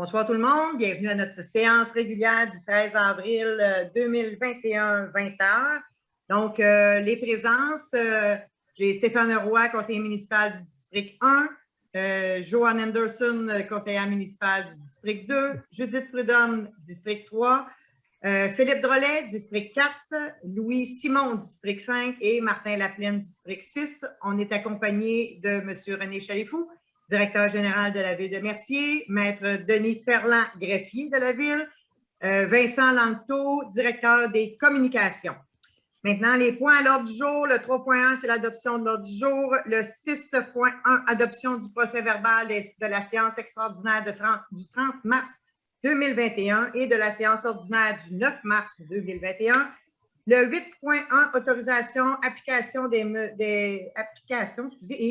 Bonsoir tout le monde, bienvenue à notre séance régulière du 13 avril 2021, 20h. Donc, les présences, j'ai Stéphane Roy, conseiller municipal du district 1, Joanne Anderson, conseillère municipale du district 2, Judith Prudhomme, district 3, Philippe Drolet, district 4, Louis Simon, district 5 et Martin Laplaine, district 6. On est accompagné de M. René Chalifou, directeur général de la Ville de Mercier, Maître Denis Ferland, greffier de la Ville, Vincent Langteau, directeur des communications. Maintenant, les points à l'ordre du jour. Le 3.1, c'est l'adoption de l'ordre du jour. Le 6.1, adoption du procès-verbal de la séance extraordinaire du 30 mars 2021 et de la séance ordinaire du 9 mars 2021. Le 8.1, autorisation, application et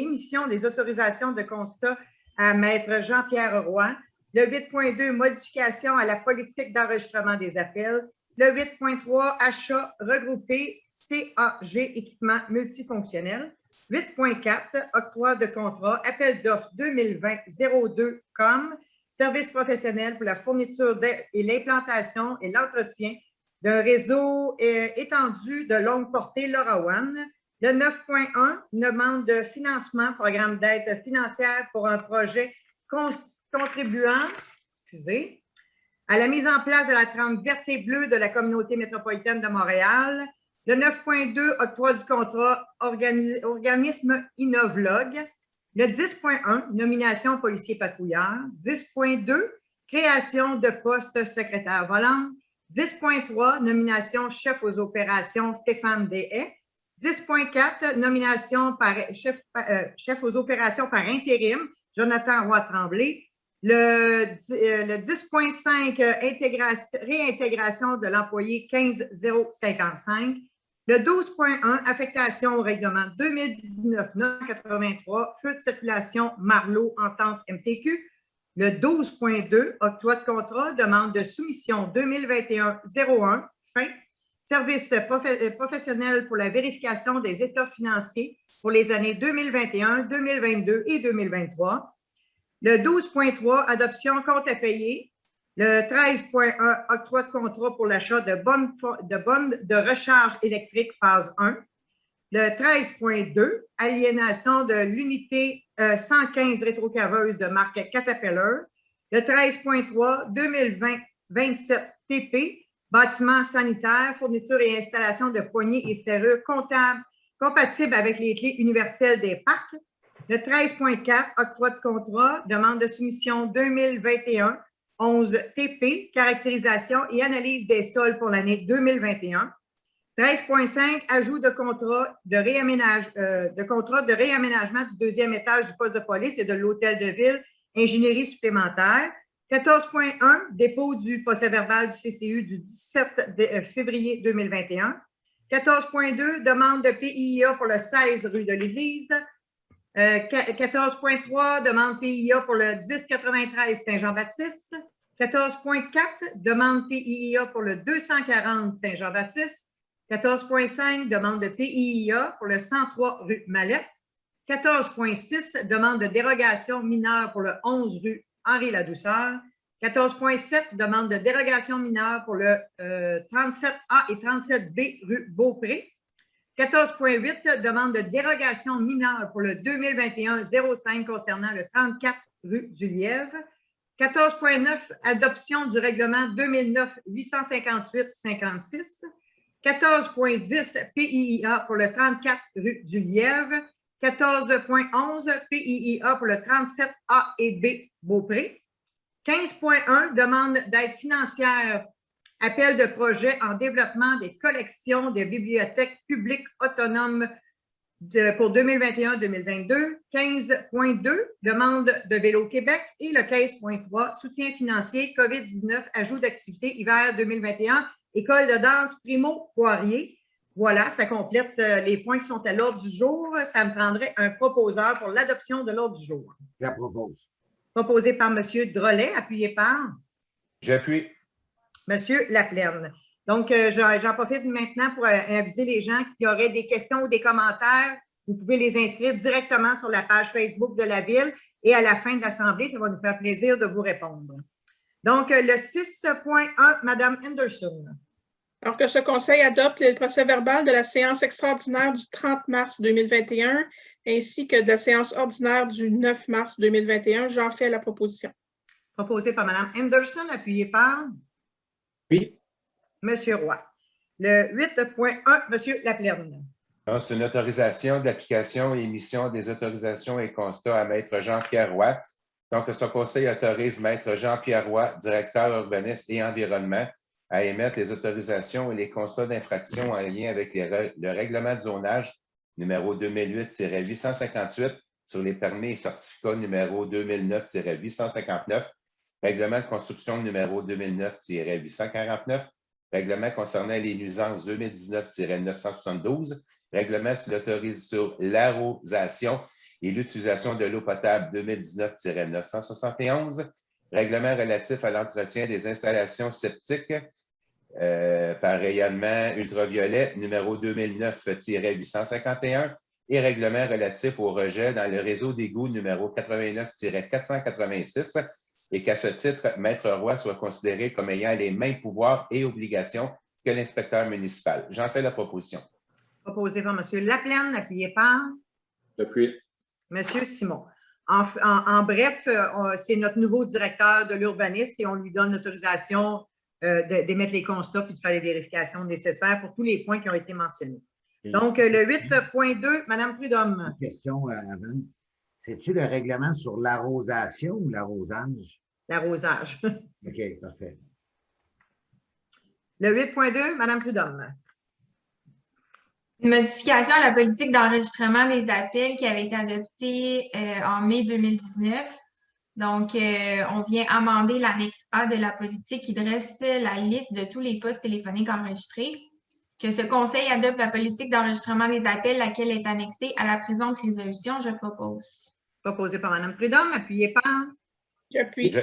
émission des autorisations de constat à Maître Jean-Pierre Roy. Le 8.2, modification à la politique d'enregistrement des appels. Le 8.3, achat regroupé CAG, équipement multifonctionnel. 8.4, octroi de contrat, appel d'offres 2020-02 COM, service professionnel pour la fourniture et l'implantation et l'entretien d'un réseau étendu de longue portée LoRaWAN. Le 9.1, demande de financement, programme d'aide financière pour un projet contribuant à la mise en place de la trame verte et bleue de la communauté métropolitaine de Montréal. Le 9.2, octroi du contrat organisme Innovlog. Le 10.1, nomination policier patrouilleur. 10.2, création de poste secrétaire volant. 10.3, nomination chef aux opérations Stéphane Deshaies. 10.4, nomination chef aux opérations par intérim, Jonathan Roy-Tremblay. Le 10.5, réintégration de l'employé 15055. Le 12.1, affectation au règlement 2019-983, feu de circulation Marleau, entente MTQ. Le 12.2, octroi de contrat, demande de soumission 2021-01, fin. Service professionnel pour la vérification des états financiers pour les années 2021, 2022 et 2023. Le 12.3, adoption compte à payer. Le 13.1, octroi de contrat pour l'achat de bonnes de recharge électrique phase 1. Le 13.2, aliénation de l'unité 115 rétrocaveuse de marque Caterpillar. Le 13.3, 2020-27 TP, bâtiment sanitaire, fourniture et installation de poignées et serrures comptables compatibles avec les clés universelles des parcs. Le 13.4, octroi de contrat, demande de soumission 2021, 11 TP, caractérisation et analyse des sols pour l'année 2021. 13.5, ajout de contrat de réaménagement du deuxième étage du poste de police et de l'hôtel de ville, ingénierie supplémentaire. 14.1, dépôt du procès-verbal du CCU du 17 février 2021. 14.2, demande de PIA pour le 16 rue de l'Église. 14.3, demande PIA pour le 1093 Saint-Jean-Baptiste. 14.4, demande PIA pour le 240 Saint-Jean-Baptiste. 14.5, demande de PIA pour le 103 rue Mallette. 14.6, demande de dérogation mineure pour le 11 rue Henri-Ladouceur. 14.7, demande de dérogation mineure pour le 37A et 37B rue Beaupré. 14.8, demande de dérogation mineure pour le 2021-05 concernant le 34 rue du Lièvre. 14.9, adoption du règlement 2009-858-56. 14.10, PIIA pour le 34 rue du Lièvre. 14.11, PIIA pour le 37A et B Beaupré. 15.1, demande d'aide financière, appel de projet en développement des collections des bibliothèques publiques autonomes pour 2021-2022. 15.2, demande de Vélo Québec. Et le 15.3, soutien financier COVID-19, ajout d'activité hiver 2021, école de danse Primo Poirier. Voilà, ça complète les points qui sont à l'ordre du jour. Ça me prendrait un proposeur pour l'adoption de l'ordre du jour. Je propose. Proposé par M. Drolet, appuyé par? J'appuie. M. Laplaine. Donc, j'en profite maintenant pour aviser les gens qui auraient des questions ou des commentaires. Vous pouvez les inscrire directement sur la page Facebook de la Ville et à la fin de l'Assemblée, ça va nous faire plaisir de vous répondre. Donc, le 6.1, Mme Henderson. Alors que ce Conseil adopte le procès-verbal de la séance extraordinaire du 30 mars 2021 ainsi que de la séance ordinaire du 9 mars 2021, j'en fais la proposition. Proposé par Mme Henderson, appuyé par Oui. M. Roy. Le 8.1, M. Laplaine. Donc, c'est une autorisation d'application et émission des autorisations et constats à Maître Jean-Pierre Roy. Donc, ce Conseil autorise Maître Jean-Pierre Roy, directeur urbanisme et environnement, à émettre les autorisations et les constats d'infraction en lien avec le règlement de zonage numéro 2008-858 sur les permis et certificats numéro 2009-859, règlement de construction numéro 2009-849, règlement concernant les nuisances 2019-972, règlement sur l'arrosation et l'utilisation de l'eau potable 2019-971, règlement relatif à l'entretien des installations septiques par rayonnement ultraviolet numéro 2009-851 et règlement relatif au rejet dans le réseau d'égouts numéro 89-486 et qu'à ce titre, Maître Roy soit considéré comme ayant les mêmes pouvoirs et obligations que l'inspecteur municipal. J'en fais la proposition. Proposé par M. Laplaine, appuyé par J'appuie. M. Simon. En bref, c'est notre nouveau directeur de l'urbanisme et on lui donne l'autorisation d'émettre les constats puis de faire les vérifications nécessaires pour tous les points qui ont été mentionnés. Donc, le 8.2, Mme Prudhomme. Une question avant. C'est-tu le règlement sur l'arrosation ou l'arrosage? L'arrosage. OK, parfait. Le 8.2, Mme Prudhomme. Une modification à la politique d'enregistrement des appels qui avait été adoptée en mai 2019. Donc, on vient amender l'annexe A de la politique qui dresse la liste de tous les postes téléphoniques enregistrés. Que ce Conseil adopte la politique d'enregistrement des appels, laquelle est annexée à la présente résolution, je propose. Proposé par Mme Prudhomme, appuyé par J'appuie.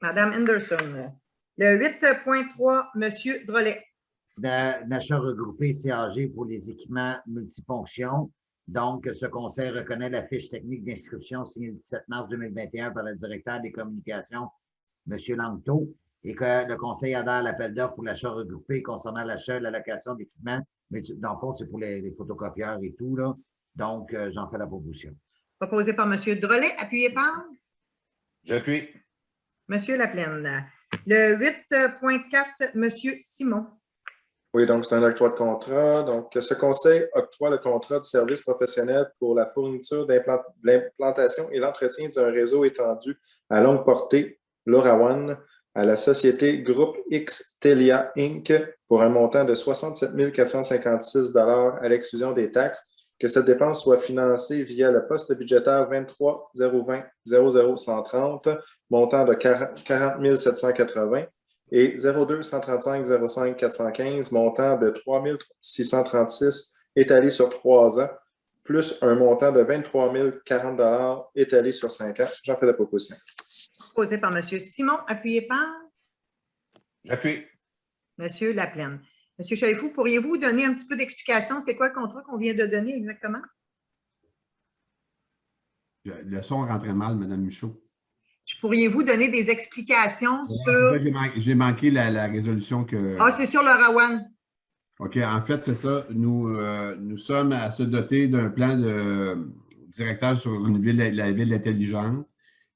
Mme Henderson. Le 8.3, M. Drolet. D'achat regroupé CAG pour les équipements multifonctions. Donc, ce Conseil reconnaît la fiche technique d'inscription signée le 17 mars 2021 par le directeur des communications, M. Langteau, et que le Conseil adhère à l'appel d'offres pour l'achat regroupé concernant l'achat et la location d'équipements. Mais dans le fond, c'est pour les photocopieurs et tout, là. Donc, j'en fais la proposition. Proposé par M. Drolet, appuyé par J'appuie. M. Laplaine. Le 8.4, M. Simon. Oui, donc c'est un octroi de contrat. Donc, ce Conseil octroie le contrat de service professionnel pour la fourniture l'implantation et l'entretien d'un réseau étendu à longue portée, LoRaWAN, à la société Groupe X Telia Inc. pour un montant de 67 456 $ à l'exclusion des taxes, que cette dépense soit financée via le poste budgétaire 23 020 00130, montant de 40 780 et 02 135 05 415, montant de 3 636 étalé sur 3 ans, plus un montant de 23 040 $ étalé sur 5 ans. J'en fais la proposition. Proposé par M. Simon, appuyé par J'appuie. M. Laplaine. M. Chalifou, pourriez-vous donner un petit peu d'explication? C'est quoi le contrat qu'on vient de donner exactement? Le son rentrait mal, Mme Michaud. Pourriez-vous donner des explications Ouais, sur… J'ai manqué la résolution que… Ah, c'est sur le RAWAN. OK, en fait, c'est ça. Nous sommes à se doter d'un plan de directeur sur la ville intelligente.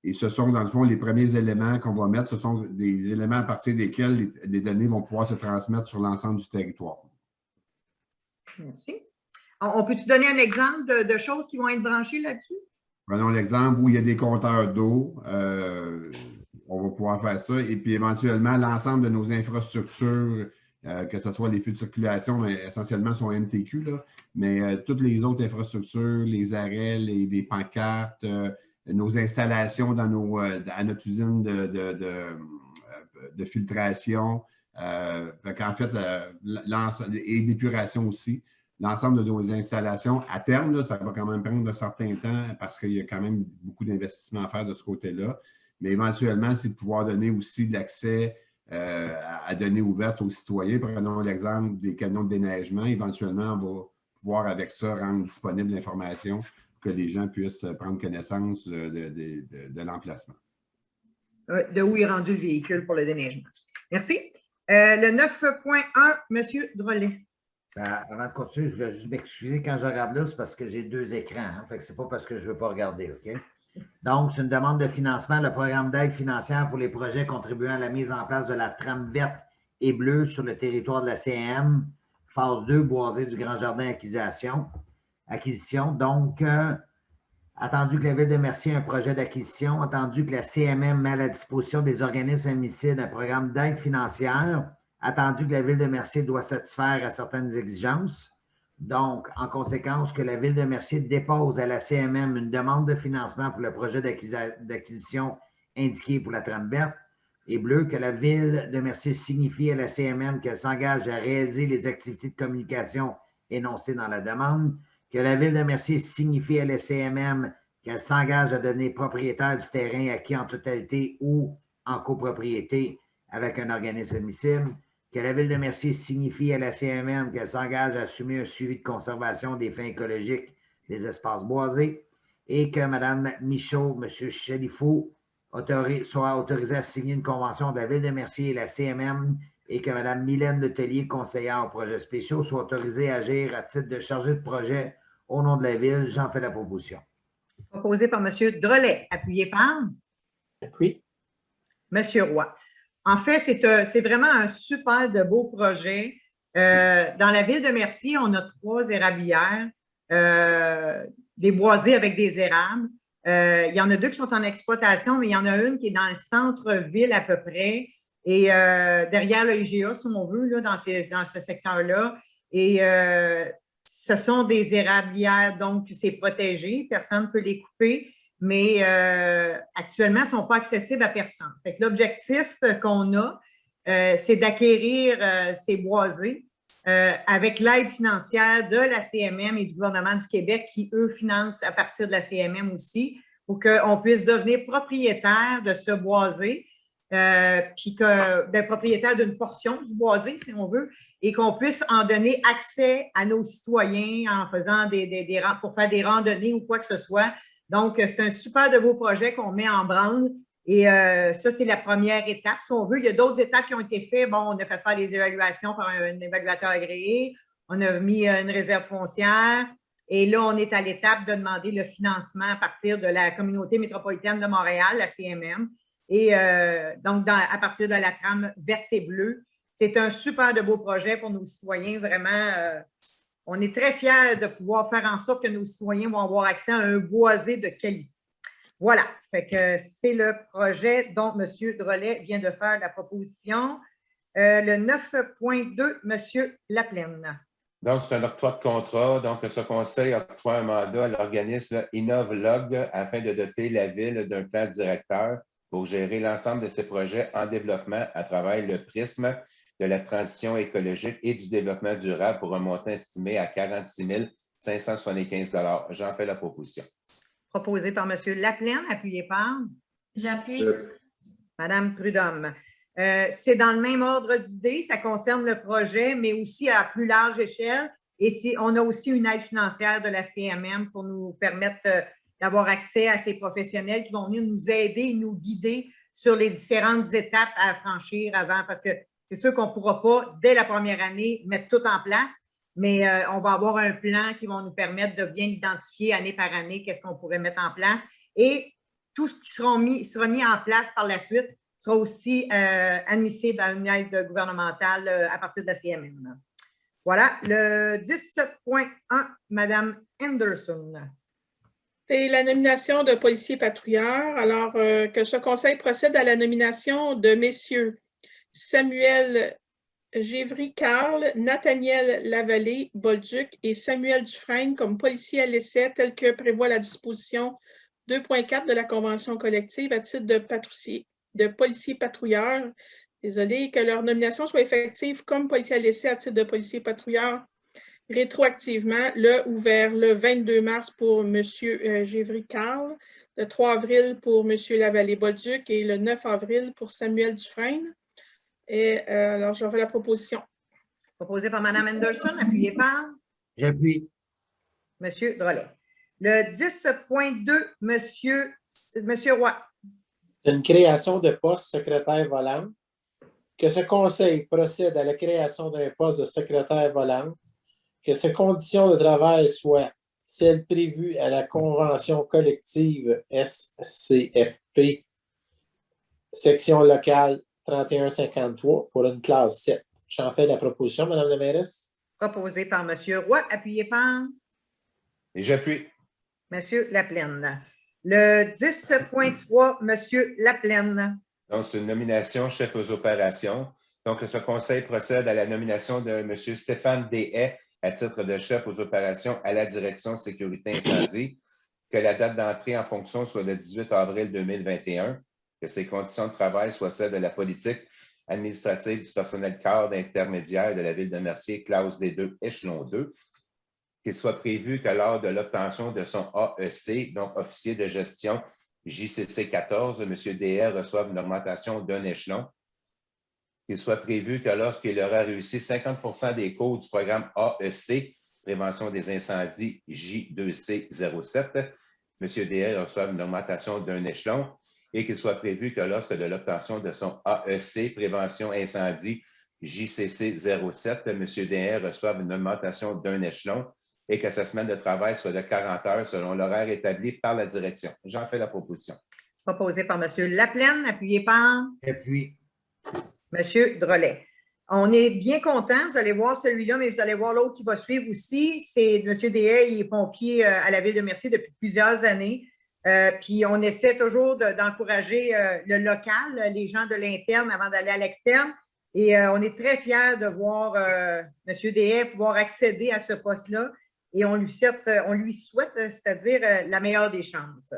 Et ce sont, dans le fond, les premiers éléments qu'on va mettre. Ce sont des éléments à partir desquels les données vont pouvoir se transmettre sur l'ensemble du territoire. Merci. On peut-tu donner un exemple de choses qui vont être branchées là-dessus? Prenons l'exemple où il y a des compteurs d'eau. On va pouvoir faire ça. Et puis, éventuellement, l'ensemble de nos infrastructures, que ce soit les feux de circulation, mais essentiellement sont MTQ, là, mais toutes les autres infrastructures, les arrêts, les pancartes, nos installations à notre usine de filtration, en fait, et d'épuration aussi. L'ensemble de nos installations, à terme, là, ça va quand même prendre un certain temps parce qu'il y a quand même beaucoup d'investissements à faire de ce côté-là. Mais éventuellement, c'est de pouvoir donner aussi de l'accès à données ouvertes aux citoyens. Prenons l'exemple des camions de déneigement. Éventuellement, on va pouvoir, avec ça, rendre disponible l'information pour que les gens puissent prendre connaissance de l'emplacement. de où est rendu le véhicule pour le déneigement. Merci. Le 9.1, M. Drolet. Ben, avant de continuer, je voulais juste m'excuser quand je regarde là, c'est parce que j'ai 2 écrans. Hein, fait que c'est pas parce que je ne veux pas regarder, OK? Donc, c'est une demande de financement, le programme d'aide financière pour les projets contribuant à la mise en place de la trame verte et bleue sur le territoire de la CM, phase 2, boisé du Grand Jardin acquisition. Donc, attendu que la Ville de Mercier ait un projet d'acquisition, attendu que la CMM met à la disposition des organismes admissibles un programme d'aide financière, attendu que la Ville de Mercier doit satisfaire à certaines exigences. Donc, en conséquence, que la Ville de Mercier dépose à la CMM une demande de financement pour le projet d'acquisition indiqué pour la trame verte et bleue, que la Ville de Mercier signifie à la CMM qu'elle s'engage à réaliser les activités de communication énoncées dans la demande, que la Ville de Mercier signifie à la CMM qu'elle s'engage à devenir propriétaire du terrain acquis en totalité ou en copropriété avec un organisme admissible, que la Ville de Mercier signifie à la CMM qu'elle s'engage à assumer un suivi de conservation des fins écologiques des espaces boisés et que Mme Michaud, M. Chalifou soient autorisés à signer une convention de la Ville de Mercier et la CMM et que Mme Mylène Letellier, conseillère aux projets spéciaux, soit autorisée à agir à titre de chargée de projet au nom de la Ville. J'en fais la proposition. Proposé par M. Drolet, appuyé par? Oui. M. Roy. En fait, c'est vraiment un super de beau projet. Dans la ville de Mercier, on a 3 érablières, des boisés avec des érables. Il y en a 2 qui sont en exploitation, mais il y en a une qui est dans le centre-ville à peu près, et derrière le IGA, si on veut, là, dans ce secteur-là. Et ce sont des érablières, donc c'est protégé, personne ne peut les couper, mais actuellement, elles ne sont pas accessibles à personne. Fait que l'objectif qu'on a, c'est d'acquérir ces boisés avec l'aide financière de la CMM et du gouvernement du Québec qui, eux, financent à partir de la CMM aussi, pour qu'on puisse devenir propriétaire de ce boisé, puis propriétaire d'une portion du boisé, si on veut, et qu'on puisse en donner accès à nos citoyens en faisant pour faire des randonnées ou quoi que ce soit. Donc, c'est un super de beau projet qu'on met en branle. Et ça, c'est la première étape, si on veut. Il y a d'autres étapes qui ont été faites. Bon, on a fait faire les évaluations par un évaluateur agréé. On a mis une réserve foncière. Et là, on est à l'étape de demander le financement à partir de la communauté métropolitaine de Montréal, la CMM. Et donc, à partir de la trame verte et bleue. C'est un super de beau projet pour nos citoyens. Vraiment, on est très fiers de pouvoir faire en sorte que nos citoyens vont avoir accès à un boisé de qualité. Voilà, fait que c'est le projet dont M. Drolet vient de faire la proposition. Le 9.2, M. Laplaine. Donc, c'est un octroi de contrat. Donc, ce conseil octroie un mandat à l'organisme InnovLog afin de doter la Ville d'un plan directeur pour gérer l'ensemble de ses projets en développement à travers le prisme de la transition écologique et du développement durable pour un montant estimé à 46 575 $. J'en fais la proposition. Proposé par M. Laplaine, appuyé par? J'appuie. Mme Prudhomme. C'est dans le même ordre d'idée, ça concerne le projet, mais aussi à plus large échelle. Et on a aussi une aide financière de la CMM pour nous permettre d'avoir accès à ces professionnels qui vont venir nous aider et nous guider sur les différentes étapes à franchir avant, parce que c'est sûr qu'on ne pourra pas, dès la première année, mettre tout en place, mais on va avoir un plan qui va nous permettre de bien identifier année par année qu'est-ce qu'on pourrait mettre en place. Et tout ce qui sera mis en place par la suite sera aussi admissible à une aide gouvernementale à partir de la CMM. Voilà, le 10.1, Mme Henderson. C'est la nomination de policiers patrouilleurs. Alors, que ce conseil procède à la nomination de messieurs Samuel Gévry-Carl, Nathaniel Lavallée-Bolduc et Samuel Dufresne comme policiers à l'essai, tel que prévoit la disposition 2.4 de la Convention collective à titre de policiers patrouilleurs. Désolé, que leur nomination soit effective comme policiers à l'essai à titre de policiers patrouilleurs rétroactivement le ou vers le 22 mars pour M. Gévry-Carl, le 3 avril pour M. Lavallée-Bolduc et le 9 avril pour Samuel Dufresne. Et alors, je fais la proposition. Proposé par Mme Henderson, appuyé par? J'appuie. M. Drolet. Le 10.2, M. Roy. d'une création de poste secrétaire volant, que ce conseil procède à la création d'un poste de secrétaire volant, que ces conditions de travail soient celles prévues à la convention collective SCFP, section locale 3153 pour une classe 7. J'en fais la proposition, Mme la mairesse. Proposé par M. Roy, appuyé par Et j'appuie. M. Laplaine. Le 10.3, M. Laplaine. Donc, c'est une nomination chef aux opérations. Donc, ce conseil procède à la nomination de M. Stéphane Deshaies à titre de chef aux opérations à la direction sécurité incendie, que la date d'entrée en fonction soit le 18 avril 2021, que ses conditions de travail soient celles de la politique administrative du personnel cadre intermédiaire de la ville de Mercier, classe D2, échelon 2, qu'il soit prévu que lors de l'obtention de son AEC, donc officier de gestion JCC 14, M. Deshaies reçoive une augmentation d'un échelon, qu'il soit prévu que lorsqu'il aura réussi 50 des cours du programme AEC, Prévention des incendies J2C 07, M. Deshaies reçoive une augmentation d'un échelon et qu'il soit prévu que lorsque de l'obtention de son AEC, Prévention incendie JCC 07, M. Deshaies reçoive une augmentation d'un échelon et que sa semaine de travail soit de 40 heures selon l'horaire établi par la direction. J'en fais la proposition. Proposé par M. Laplaine, appuyé par Appuie. M. Drolet. On est bien content. Vous allez voir celui-là, mais vous allez voir l'autre qui va suivre aussi. C'est M. Deshaies, il est pompier à la ville de Mercier depuis plusieurs années. Puis on essaie toujours d'encourager le local, les gens de l'interne avant d'aller à l'externe. Et on est très fiers de voir M. Deshaies pouvoir accéder à ce poste-là. Et on lui souhaite, c'est-à-dire la meilleure des chances.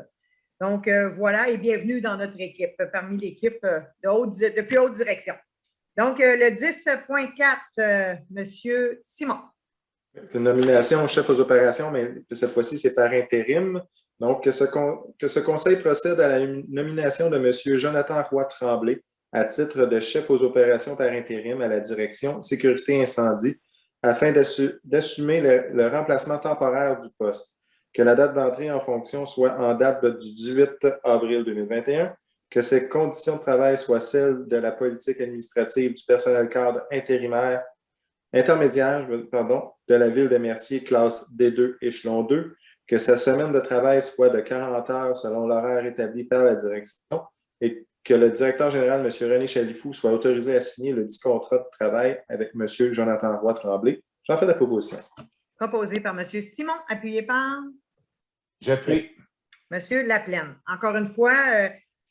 Donc, voilà, et bienvenue dans notre équipe, parmi l'équipe de plus haute direction. Donc, le 10.4, M. Simon. C'est une nomination chef aux opérations, mais cette fois-ci, c'est par intérim. Donc, que ce conseil procède à la nomination de M. Jonathan Roy-Tremblay à titre de chef aux opérations par intérim à la direction sécurité incendie afin d'assumer le remplacement temporaire du poste. Que la date d'entrée en fonction soit en date du 18 avril 2021, que ces conditions de travail soient celles de la politique administrative du personnel cadre intermédiaire de la ville de Mercier, classe D2, échelon 2, que sa semaine de travail soit de 40 heures selon l'horaire établi par la direction et que le directeur général, M. René Chalifou, soit autorisé à signer le 10 contrat de travail avec M. Jonathan Roy-Tremblay. J'en fais la proposition. Proposé par M. Simon, appuyé par J'appuie. M. Laplaine. Encore une fois,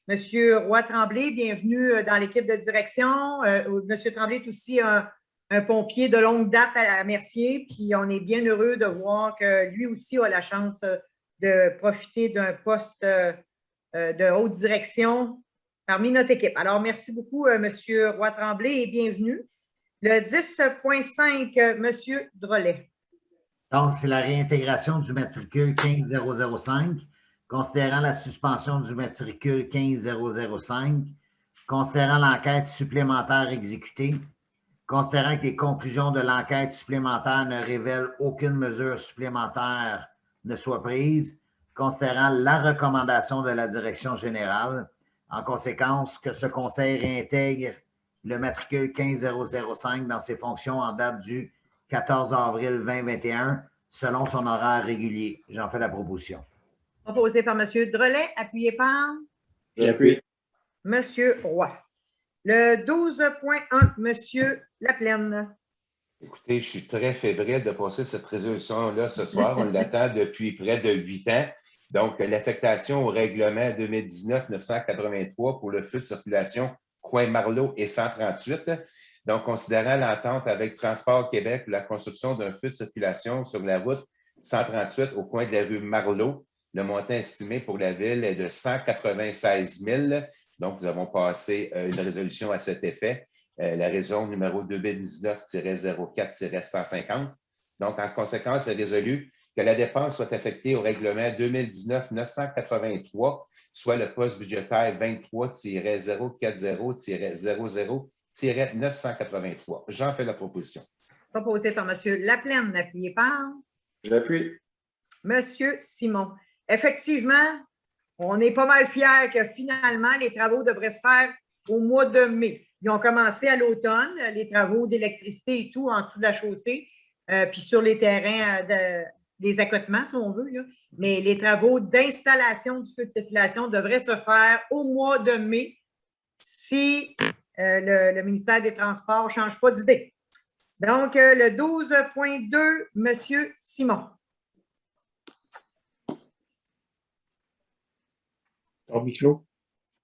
M. Roy-Tremblay, bienvenue dans l'équipe de direction. M. Tremblay est aussi un pompier de longue date à Mercier, puis on est bien heureux de voir que lui aussi a la chance de profiter d'un poste de haute direction parmi notre équipe. Alors, merci beaucoup, M. Roy-Tremblay, et bienvenue. Le 10.5, M. Drolet. Donc, c'est la réintégration du matricule 15005, considérant la suspension du matricule 15005, considérant l'enquête supplémentaire exécutée, considérant que les conclusions de l'enquête supplémentaire ne révèlent aucune mesure supplémentaire ne soit prise, considérant la recommandation de la direction générale, en conséquence que ce conseil réintègre le matricule 15005 dans ses fonctions en date du 14 avril 2021, selon son horaire régulier. J'en fais la proposition. Proposé par M. Drolet, appuyé par J'appuie. M. Roy. Le 12.1, M. Laplaine. Écoutez, je suis très fébrile de passer cette résolution-là ce soir. On l'attend depuis près de 8 ans. Donc, l'affectation au règlement 2019-983 pour le feu de circulation coin Marleau et 138. Donc, considérant l'entente avec Transport Québec pour la construction d'un feu de circulation sur la route 138 au coin de la rue Marleau, le montant estimé pour la ville est de 196 000. Donc, nous avons passé une résolution à cet effet, la raison numéro 2019-04-150. Donc, en conséquence, c'est résolu que la dépense soit affectée au règlement 2019-983, soit le poste budgétaire 23-040-00-983. J'en fais la proposition. Proposé par M. Laplaine, appuyé par J'appuie. M. Simon. Effectivement, on est pas mal fiers que finalement, les travaux devraient se faire au mois de mai. Ils ont commencé à l'automne, les travaux d'électricité et tout en dessous de la chaussée, puis sur les terrains des accotements, si on veut. Là. Mais les travaux d'installation du feu de circulation devraient se faire au mois de mai si le ministère des Transports ne change pas d'idée. Donc, le 12.2, M. Simon.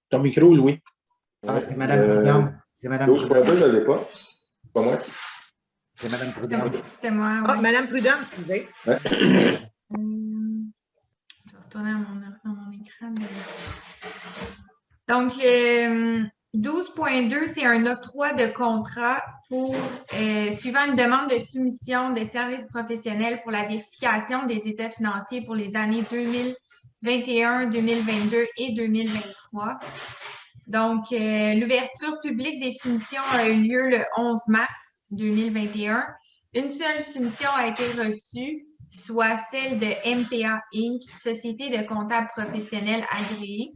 Ton micro, Louis. Ah, c'est Mme Prudhomme. C'est Mme 12.2, je ne l'ai pas. Pas moi. C'est Mme Prudhomme. C'était moi. Ah, Oui. Mme Prudhomme, excusez. Ouais. Je vais retourner à mon écran. Donc, le 12.2, c'est un octroi de contrat pour suivant une demande de soumission des services professionnels pour la vérification des états financiers pour les années 2021, 2022 et 2023. Donc, l'ouverture publique des soumissions a eu lieu le 11 mars 2021. Une seule soumission a été reçue, soit celle de MPA Inc., Société de comptables professionnels agréés.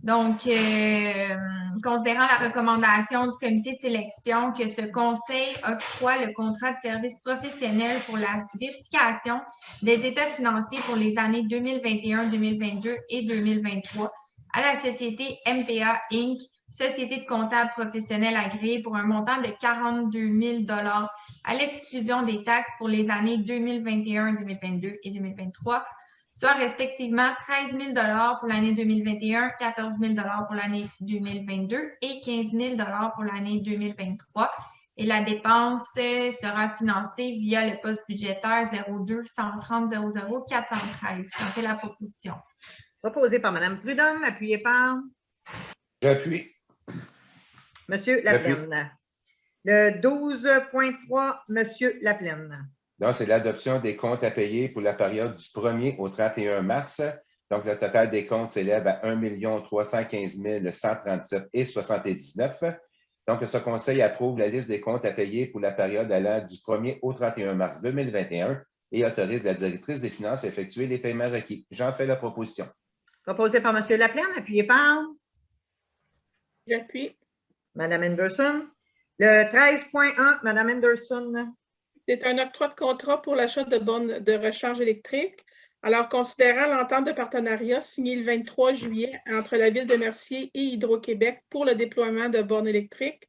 Donc, considérant la recommandation du comité de sélection que ce conseil octroie le contrat de service professionnel pour la vérification des états financiers pour les années 2021, 2022 et 2023 à la société MPA Inc., Société de comptables professionnels agréés pour un montant de 42 000 à l'exclusion des taxes pour les années 2021, 2022 et 2023, soit respectivement 13 000 pour l'année 2021, 14 000 pour l'année 2022 et 15 000 pour l'année 2023. Et la dépense sera financée via le poste budgétaire 02 130 00 413. J'en fais la proposition. Proposé par Mme Prudhomme, appuyé par J'appuie. M. Laplaine. Le 12.3, M. Laplaine. Donc, c'est l'adoption des comptes à payer pour la période du 1er au 31 mars. Donc, le total des comptes s'élève à 1 315 137,79. Donc, ce conseil approuve la liste des comptes à payer pour la période allant du 1er au 31 mars 2021 et autorise la directrice des finances à effectuer les paiements requis. J'en fais la proposition. Proposé par M. Laplaine, appuyé par J'appuie. Mme Anderson. Le 13.1, Mme Anderson. C'est un octroi de contrat pour l'achat de bornes de recharge électrique. Alors, considérant l'entente de partenariat signée le 23 juillet entre la Ville de Mercier et Hydro-Québec pour le déploiement de bornes électriques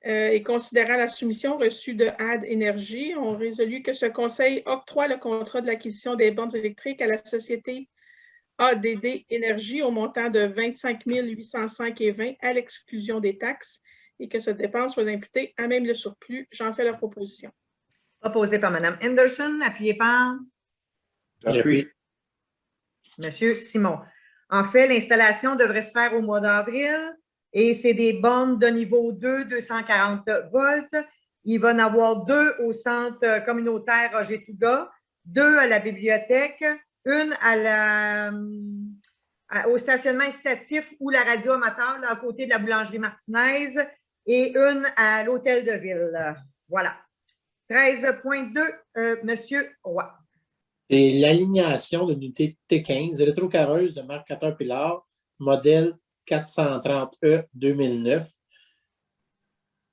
et considérant la soumission reçue de AD Énergie, on résolu que ce conseil octroie le contrat de l'acquisition des bornes électriques à la société ADD Énergie au montant de 25 805,20 à l'exclusion des taxes et que cette dépense soit imputée à même le surplus. J'en fais la proposition. Proposé par Mme Anderson, appuyé par J'appuie. M. Simon. En fait, l'installation devrait se faire au mois d'avril et c'est des bornes de niveau 2, 240 volts. Il va y en avoir 2 au centre communautaire Roger Touga, 2 à la bibliothèque, une au stationnement incitatif ou la radio amateur là, à côté de la boulangerie Martinez et une à l'hôtel de ville. Voilà. 13.2, M. Roy. C'est l'alignation de l'unité T15 rétrocarreuse de marque Caterpillar, modèle 430E 2009.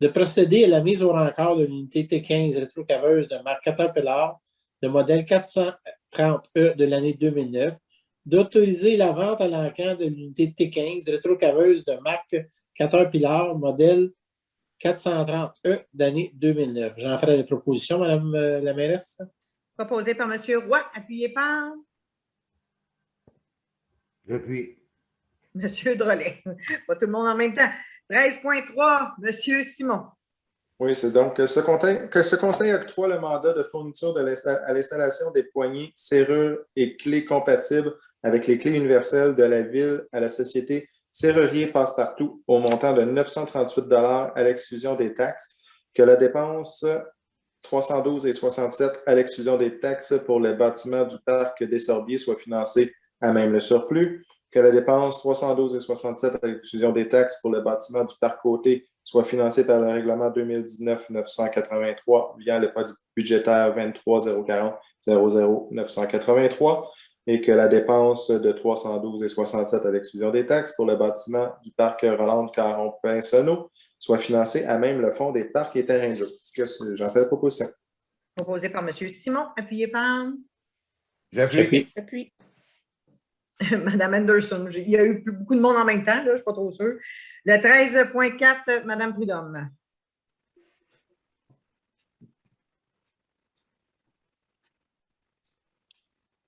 De procéder à la mise au rencard de l'unité T15 rétrocarreuse de marque Caterpillar, de modèle 430E de l'année 2009. D'autoriser la vente à l'encan de l'unité T15 rétrocarreuse de marque Caterpillar, modèle 430E d'année 2009. J'en ferai les propositions, Mme la mairesse. Proposé par M. Roy, appuyé par J'appuie. M. Drolet. Pas tout le monde en même temps. 13.3, M. Simon. Oui, c'est donc que ce conseil octroie le mandat de fourniture à l'installation des poignées, serrures et clés compatibles avec les clés universelles de la Ville à la société Serrurier Passepartout au montant de 938 à l'exclusion des taxes, que la dépense 312,67 à l'exclusion des taxes pour le bâtiment du parc des Sorbiers soit financée à même le surplus, que la dépense 312,67 à l'exclusion des taxes pour le bâtiment du parc côté soit financée par le règlement 2019-983 via le code budgétaire 23 040 00 983, et que la dépense de 312,67 à l'exclusion des taxes pour le bâtiment du parc Rolande-Caron-Pinsonneau soit financée à même le fonds des parcs et terrains de jeu. J'en fais la proposition. Proposé par M. Simon, appuyé par J'appuie. J'appuie. Mme Anderson. Il y a eu beaucoup de monde en même temps, là, je ne suis pas trop sûre. Le 13.4, Mme Prudhomme.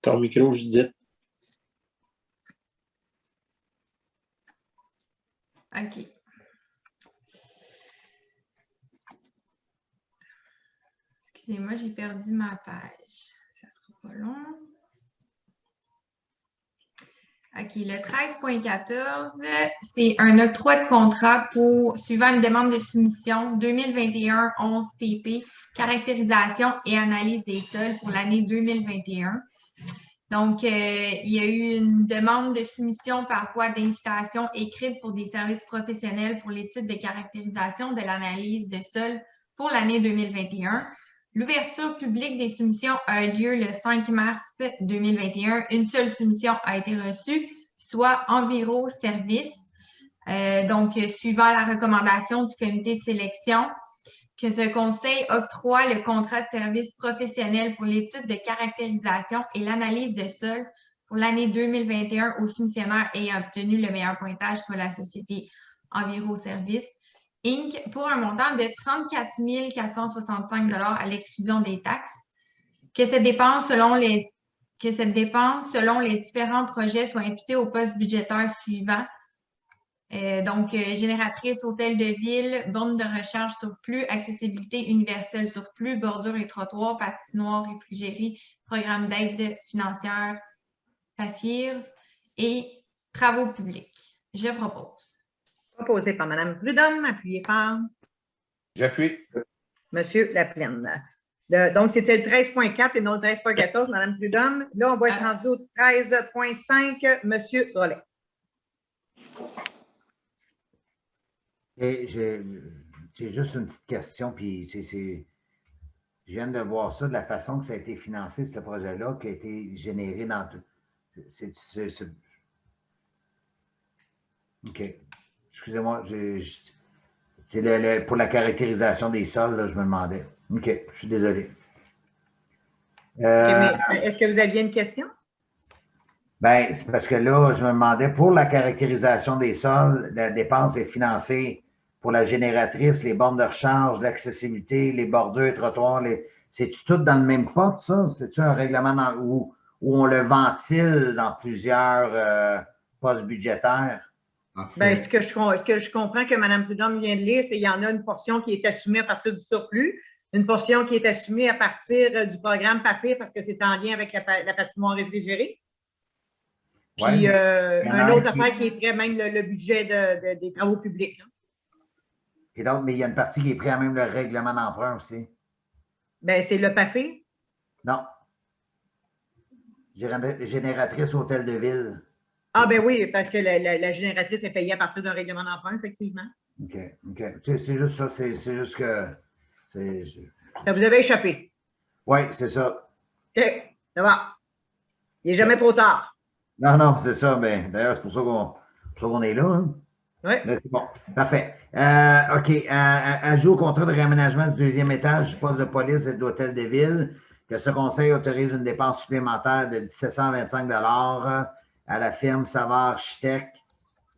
Ton micro, Judith. OK. Excusez-moi, j'ai perdu ma page. Ça ne sera pas long. OK, le 13.14, c'est un octroi de contrat suivant une demande de soumission 2021-11 TP, caractérisation et analyse des sols pour l'année 2021. Donc, il y a eu une demande de soumission par voie d'invitation écrite pour des services professionnels pour l'étude de caractérisation de l'analyse de sol pour l'année 2021. L'ouverture publique des soumissions a eu lieu le 5 mars 2021. Une seule soumission a été reçue, soit Enviro Service. Donc, suivant la recommandation du comité de sélection, que ce conseil octroie le contrat de service professionnel pour l'étude de caractérisation et l'analyse de sol pour l'année 2021 aux soumissionnaires ayant obtenu le meilleur pointage, soit la société Enviro Service, Inc., pour un montant de 34 465 à l'exclusion des taxes, que cette dépense, selon les différents projets, soit imputée au poste budgétaire suivant. Donc, génératrice, hôtel de ville, borne de recharge surplus, accessibilité universelle surplus, bordure et trottoir, patinoire, réfrigérie, programme d'aide financière, PAFIRS et travaux publics. Je propose. Proposé par Mme Prudhomme, appuyé par J'appuie. M. Laplaine. Donc, c'était le 13.4 et non le 13.14, Mme Prudhomme. Là, on va être rendu au 13.5, M. Drolet. Et j'ai juste une petite question, puis je viens de voir ça, de la façon que ça a été financé, ce projet-là, qui a été généré dans tout. OK. Excusez-moi, c'est pour la caractérisation des sols, là, je me demandais. OK, je suis désolé. Mais est-ce que vous aviez une question? Bien, c'est parce que là, je me demandais, pour la caractérisation des sols, la dépense est financée pour la génératrice, les bornes de recharge, l'accessibilité, les bordures, les trottoirs. C'est-tu tout dans le même pot, ça? C'est-tu un règlement où on le ventile dans plusieurs postes budgétaires? Bien, ce que je comprends que Mme Prudhomme vient de lire, c'est qu'il y en a une portion qui est assumée à partir du surplus, une portion qui est assumée à partir du programme PAFIR parce que c'est en lien avec la patinoire réfrigérée. Puis, une autre affaire qui est près même le budget des travaux publics. Et donc, mais il y a une partie qui est près à même le règlement d'emprunt aussi. Bien, c'est le PAFIR. Non. Génératrice hôtel de ville. Ah, ben oui, parce que la génératrice est payée à partir d'un règlement d'emprunt, effectivement. OK. C'est juste ça. C'est juste que. Ça vous avait échappé. Oui, c'est ça. OK, ça va. Il n'est jamais trop tard. Non, c'est ça. Mais d'ailleurs, c'est pour ça qu'on est là. Hein? Oui. C'est bon. Parfait. OK. Ajout au contrat de réaménagement du deuxième étage du poste de police et de l'hôtel de ville, que ce conseil autorise une dépense supplémentaire de 1725 à la firme Savard Architecte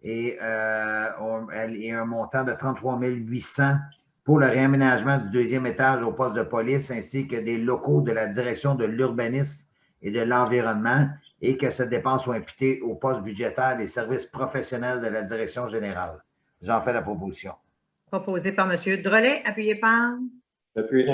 et un montant de 33 800 pour le réaménagement du deuxième étage au poste de police ainsi que des locaux de la direction de l'urbanisme et de l'environnement et que cette dépense soit imputée au poste budgétaire des services professionnels de la direction générale. J'en fais la proposition. Proposé par M. Drolet, appuyé par J'appuie.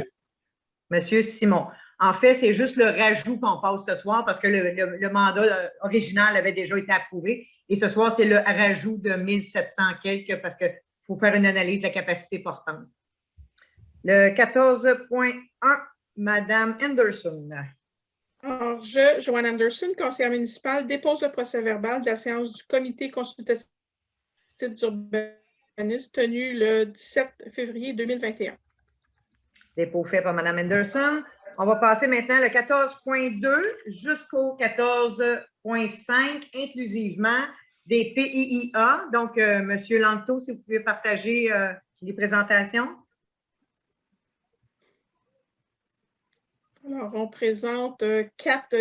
M. Simon. En fait, c'est juste le rajout qu'on passe ce soir parce que le mandat original avait déjà été approuvé. Et ce soir, c'est le rajout de 1700 quelques parce qu'il faut faire une analyse de la capacité portante. Le 14.1, Mme Anderson. Alors, Joanne Anderson, conseillère municipale, dépose le procès-verbal de la séance du comité consultatif d'urbanisme tenue le 17 février 2021. Dépôt fait par Mme Anderson. On va passer maintenant le 14.2 jusqu'au 14.5, inclusivement des PIIA. Donc, M. Lanto, si vous pouvez partager les présentations. Alors, on présente il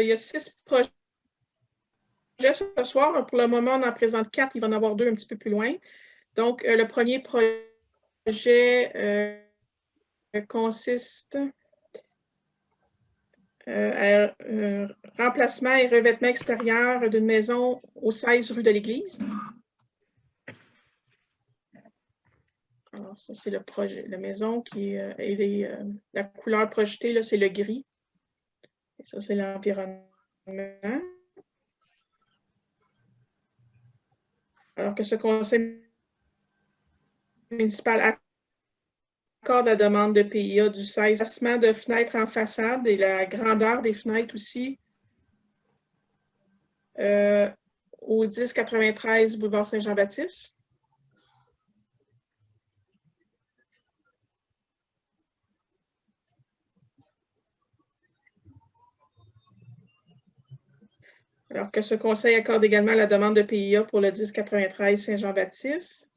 y a 6 projets ce soir. Pour le moment, on en présente 4. Il va en avoir 2 un petit peu plus loin. Donc, le premier projet consiste à remplacement et revêtement extérieur d'une maison au 16 rue de l'Église. Alors, ça, c'est le projet. La maison qui est la couleur projetée, c'est le gris. Et ça, c'est l'environnement. Alors que ce conseil municipal accorde la demande de PIA du 16, placement de fenêtres en façade et la grandeur des fenêtres aussi au 1093 boulevard Saint-Jean-Baptiste. Alors que ce conseil accorde également la demande de PIA pour le 1093 Saint-Jean-Baptiste.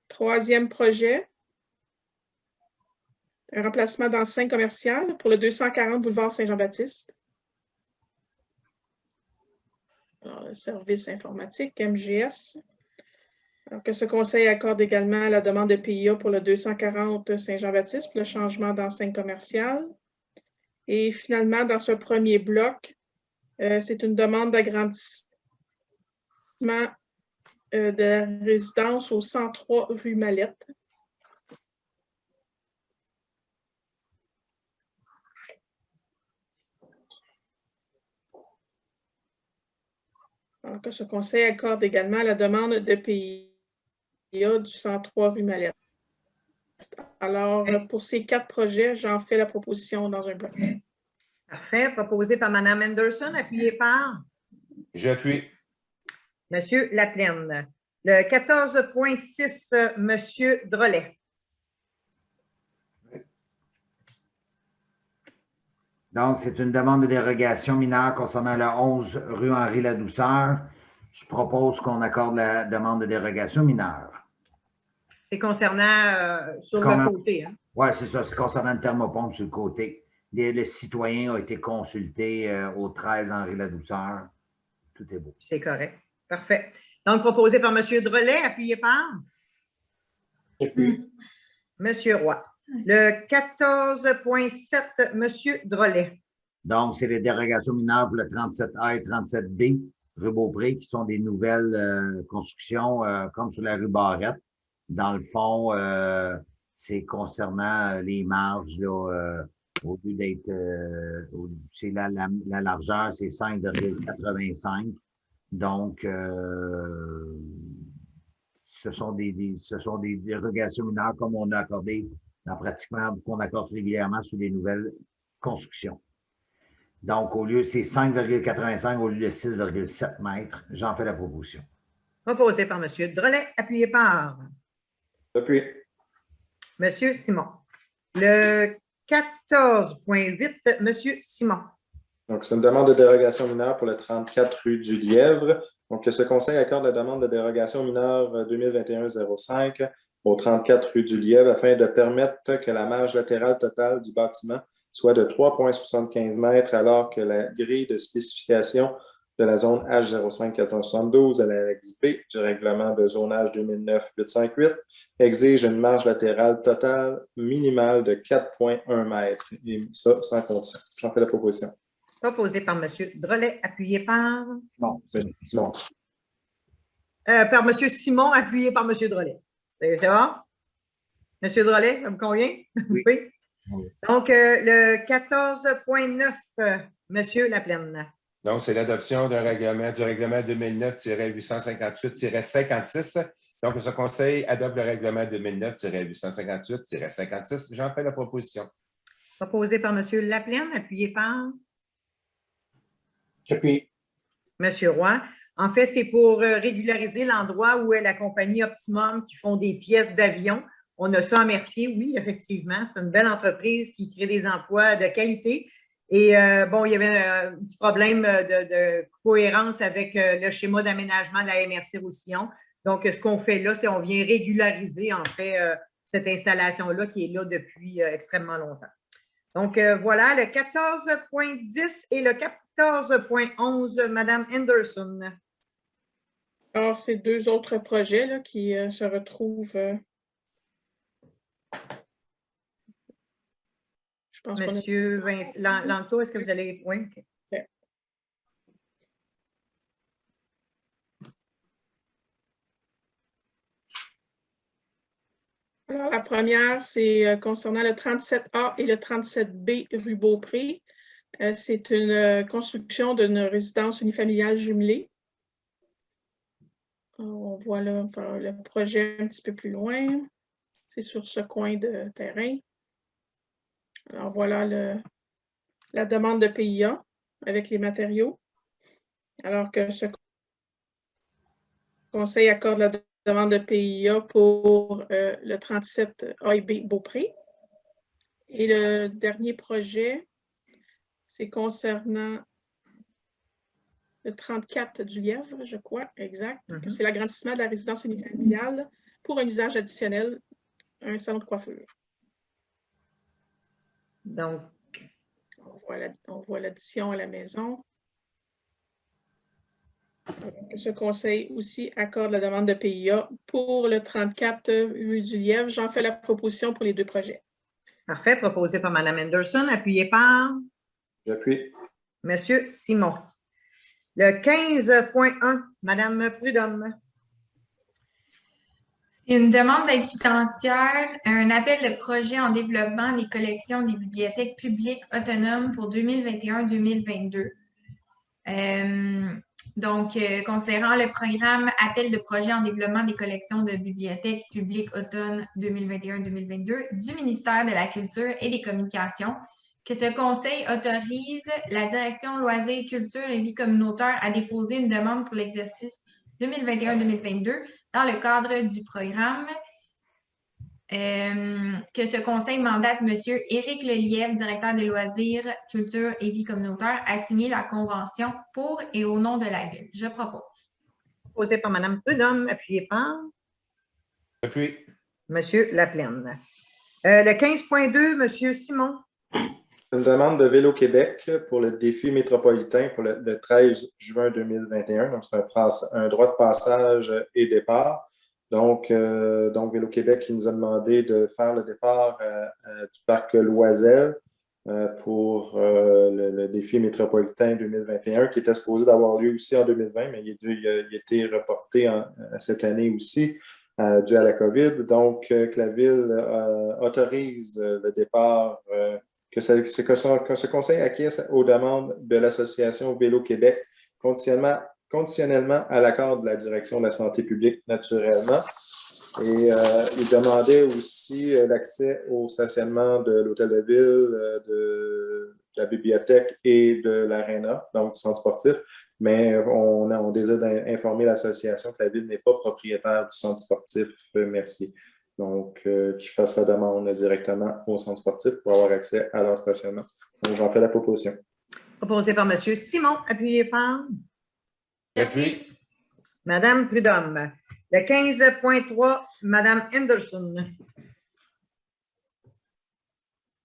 Troisième projet, un remplacement d'enseigne commerciale pour le 240 boulevard Saint-Jean-Baptiste. Le service informatique, MGS. Alors que ce conseil accorde également la demande de PIA pour le 240 Saint-Jean-Baptiste pour le changement d'enseigne commerciale. Et finalement, dans ce premier bloc, c'est une demande d'agrandissement de la résidence au 103 rue Mallette. Alors que ce conseil accorde également la demande de PIA du 103 rue Mallette. Alors, pour ces 4 projets, j'en fais la proposition dans un bloc. Parfait. Proposé par Mme Anderson, appuyé par? J'appuie. M. Laplaine. Le 14.6, M. Drolet. Donc, c'est une demande de dérogation mineure concernant le 11 rue Henri-Ladouceur. Je propose qu'on accorde la demande de dérogation mineure. C'est concernant sur le côté. Hein? Oui, c'est ça. C'est concernant le thermopompe sur le côté. Le citoyen a été consulté au 13 Henri-Ladouceur. Tout est beau. C'est correct. Parfait. Donc, proposé par M. Drolet, appuyé par? J'appuie. M. Roy. Le 14.7, M. Drolet. Donc, c'est les dérogations mineures pour le 37A et 37B, rue Beaupré, qui sont des nouvelles constructions comme sur la rue Barrette. Dans le fond, c'est concernant les marges, là, au lieu d'être, c'est la largeur, c'est 5,85. Donc, ce sont des dérogations mineures comme on a accordé qu'on accorde régulièrement sur les nouvelles constructions. Donc, c'est 5,85 au lieu de 6,7 mètres. J'en fais la proposition. Proposé par M. Drolet, appuyé par? Appuyé. M. Simon. Le 14.8, M. Simon. Donc, c'est une demande de dérogation mineure pour le 34 rue du Lièvre. Donc, ce conseil accorde la demande de dérogation mineure 2021-05 au 34 rue du Lièvre afin de permettre que la marge latérale totale du bâtiment soit de 3,75 mètres alors que la grille de spécification de la zone H05472 de l'annexe B du règlement de zonage 2009-858 exige une marge latérale totale minimale de 4,1 mètres. Et ça, sans condition. J'en fais la proposition. Proposé par M. Drolet, appuyé par? Non, Simon. Par M. Simon, appuyé par M. Drolet. C'est bon? M. Drolet, ça vous convient? Oui. Oui. Donc, le 14.9, M. Laplaine. Donc, c'est l'adoption du règlement 2009-858-56. Donc, ce conseil adopte le règlement 2009-858-56. J'en fais la proposition. Proposé par M. Laplaine, appuyé par? J'appuie. M. Roy. En fait, c'est pour régulariser l'endroit où est la compagnie Optimum qui font des pièces d'avion On a ça à Mercier, oui, effectivement. C'est une belle entreprise qui crée des emplois de qualité. Et bon, il y avait un petit problème de cohérence avec le schéma d'aménagement de la MRC-Roussillon. Donc, ce qu'on fait là, c'est qu'on vient régulariser, en fait, cette installation-là qui est là depuis extrêmement longtemps. Donc, voilà, le 14.10 et le 14.11, Mme Anderson. Alors, c'est deux autres projets là, qui se retrouvent. Je pense Monsieur Lanto, est-ce que vous allez. Oui. Okay. Okay. Alors, la première, c'est concernant le 37A et le 37B rue Beaupré. C'est une construction d'une résidence unifamiliale jumelée. On voit là le projet un petit peu plus loin. C'est sur ce coin de terrain. Alors, voilà la demande de PIA avec les matériaux. Alors que ce conseil accorde la demande de PIA pour le 37 A et B Beaupré. Et le dernier projet, c'est concernant le 34 du Lièvre, je crois, exact. C'est l'agrandissement de la résidence unifamiliale pour un usage additionnel, un salon de coiffure. Donc, on voit l'addition à la maison. Ce conseil aussi accorde la demande de PIA pour le 34 rue du Lièvre. J'en fais la proposition pour les deux projets. Parfait. Proposé par Mme Anderson, appuyé par? J'appuie. Monsieur Simon. Le 15.1, Mme Prudhomme. Une demande d'aide financière, un appel de projet en développement des collections des bibliothèques publiques autonomes pour 2021-2022. Donc, considérant le programme Appel de projet en développement des collections de bibliothèques publiques automne 2021-2022 du ministère de la Culture et des Communications, que ce conseil autorise la direction Loisirs, Culture et Vie communautaire à déposer une demande pour l'exercice 2021-2022 dans le cadre du programme. Que ce conseil mandate M. Éric Lelièvre, directeur des Loisirs, Culture et Vie communautaire, à signer la convention pour et au nom de la Ville. Je propose. Proposé par Mme Prudhomme, appuyé par? J'appuie. M. Laplaine. Le 15.2, M. Simon. Une demande de Vélo-Québec pour le défi métropolitain pour le 13 juin 2021. Donc, c'est un droit de passage et départ. Donc Vélo-Québec qui nous a demandé de faire le départ du parc Loisel pour le défi métropolitain 2021 qui était supposé d'avoir lieu aussi en 2020, mais il a été reporté cette année aussi dû à la COVID. Donc, que la Ville autorise le départ, que ce conseil acquiesce aux demandes de l'Association Vélo-Québec conditionnellement à l'accord de la direction de la santé publique, naturellement. Et il demandait aussi l'accès au stationnement de l'hôtel de ville, de la bibliothèque et de l'aréna, donc du centre sportif. Mais on désire informer l'association que la ville n'est pas propriétaire du centre sportif. Merci. Donc, qu'ils fassent la demande directement au centre sportif pour avoir accès à leur stationnement. Donc, j'en fais la proposition. Proposé par M. Simon, appuyé par? J'appuie. Mme Prudhomme. Le 15.3, Mme Anderson.